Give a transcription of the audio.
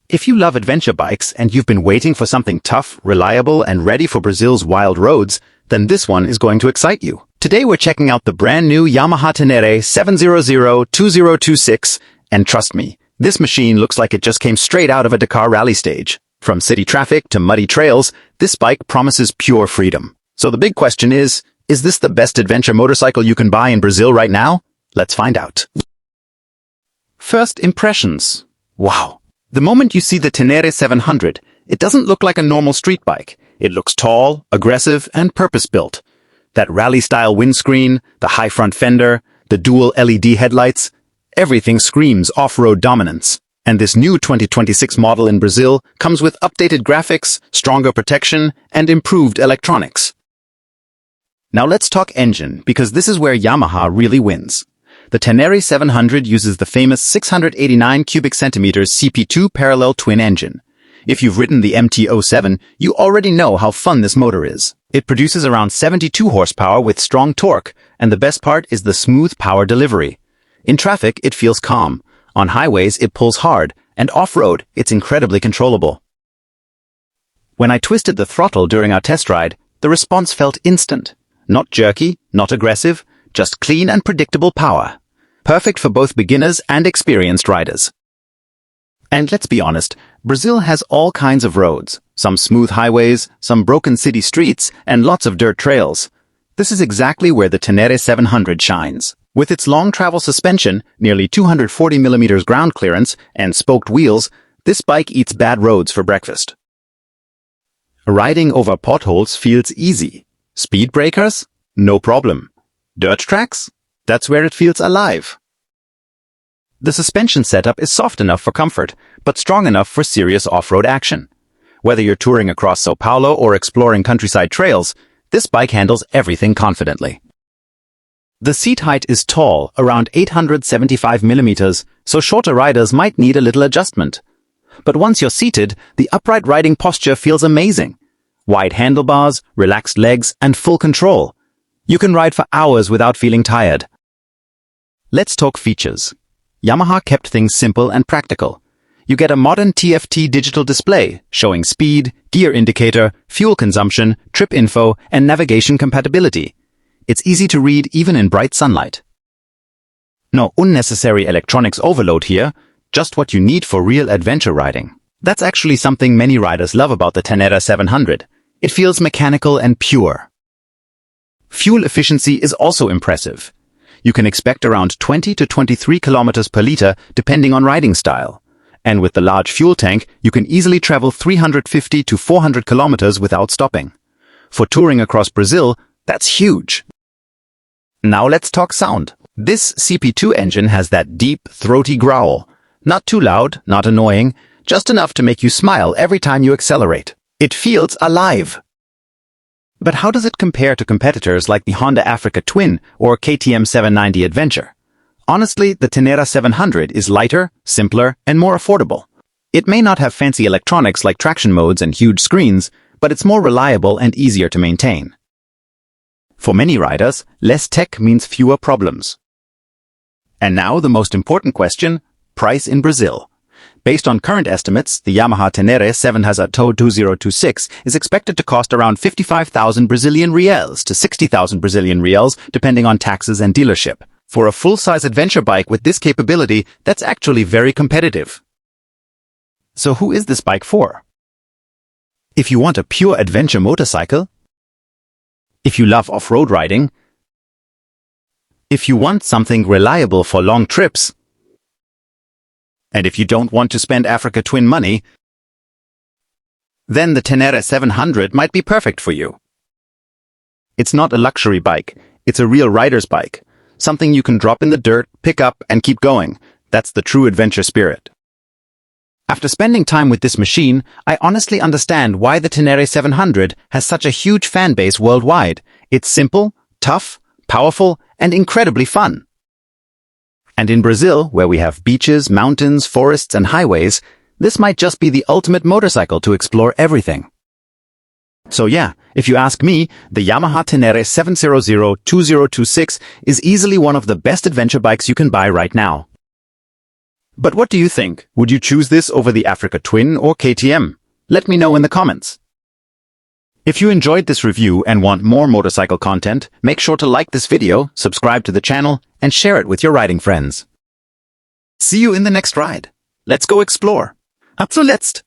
If you love adventure bikes and you've been waiting for something tough, reliable, and ready for Brazil's wild roads, then this one is going to excite you. Today we're checking out the brand new Yamaha Tenere 700-2026, and trust me, this machine looks like it just came straight out of a Dakar rally stage. From city traffic to muddy trails, this bike promises pure freedom. So the big question is this the best adventure motorcycle you can buy in Brazil right now? Let's find out. First impressions. Wow. The moment you see the Tenere 700, it doesn't look like a normal street bike. It looks tall, aggressive, and purpose-built. That rally-style windscreen, the high front fender, the dual LED headlights, everything screams off-road dominance. And this new 2026 model in Brazil comes with updated graphics, stronger protection, and improved electronics. Now let's talk engine, because this is where Yamaha really wins. The Tenere 700 uses the famous 689 cubic centimeters CP2 parallel twin engine. If you've ridden the MT-07, you already know how fun this motor is. It produces around 72 horsepower with strong torque, and the best part is the smooth power delivery. In traffic, it feels calm. On highways, it pulls hard, and off-road, it's incredibly controllable. When I twisted the throttle during our test ride, the response felt instant. Not jerky, not aggressive, just clean and predictable power. Perfect for both beginners and experienced riders. And let's be honest, Brazil has all kinds of roads, some smooth highways, some broken city streets, and lots of dirt trails. This is exactly where the Tenere 700 shines. With its long travel suspension, nearly 240 millimeters ground clearance, and spoked wheels, this bike eats bad roads for breakfast. Riding over potholes feels easy. Speed breakers? No problem. Dirt tracks? That's where it feels alive. The suspension setup is soft enough for comfort, but strong enough for serious off-road action. Whether you're touring across São Paulo or exploring countryside trails, this bike handles everything confidently. The seat height is tall, around 875 millimeters, so shorter riders might need a little adjustment. But once you're seated, the upright riding posture feels amazing. Wide handlebars, relaxed legs, and full control. You can ride for hours without feeling tired. Let's talk features. Yamaha kept things simple and practical. You get a modern TFT digital display showing speed, gear indicator, fuel consumption, trip info, and navigation compatibility. It's easy to read even in bright sunlight. No unnecessary electronics overload here, just what you need for real adventure riding. That's actually something many riders love about the Tenere 700. It feels mechanical and pure. Fuel efficiency is also impressive. You can expect around 20 to 23 kilometers per liter depending on riding style. And with the large fuel tank, you can easily travel 350 to 400 kilometers without stopping. For touring across Brazil, that's huge. Now let's talk sound. This CP2 engine has that deep, throaty growl. Not too loud, not annoying, just enough to make you smile every time you accelerate. It feels alive. But how does it compare to competitors like the Honda Africa Twin or KTM 790 Adventure? Honestly, the Tenere 700 is lighter, simpler, and more affordable. It may not have fancy electronics like traction modes and huge screens, but it's more reliable and easier to maintain. For many riders, less tech means fewer problems. And now the most important question, price in Brazil. Based on current estimates, the Yamaha Tenere 700-2026 is expected to cost around 55,000 Brazilian reais to 60,000 Brazilian reais, depending on taxes and dealership. For a full-size adventure bike with this capability, that's actually very competitive. So who is this bike for? If you want a pure adventure motorcycle, if you love off-road riding, if you want something reliable for long trips, and if you don't want to spend Africa Twin money, then the Tenere 700 might be perfect for you. It's not a luxury bike, it's a real rider's bike. Something you can drop in the dirt, pick up, and keep going. That's the true adventure spirit. After spending time with this machine, I honestly understand why the Tenere 700 has such a huge fan base worldwide. It's simple, tough, powerful, and incredibly fun. And in Brazil, where we have beaches, mountains, forests, and highways, this might just be the ultimate motorcycle to explore everything. So yeah, if you ask me, the Yamaha Tenere 700-2026 is easily one of the best adventure bikes you can buy right now. But what do you think? Would you choose this over the Africa Twin or KTM? Let me know in the comments. If you enjoyed this review and want more motorcycle content, make sure to like this video, subscribe to the channel, and share it with your riding friends. See you in the next ride. Let's go explore. Ab zuletzt!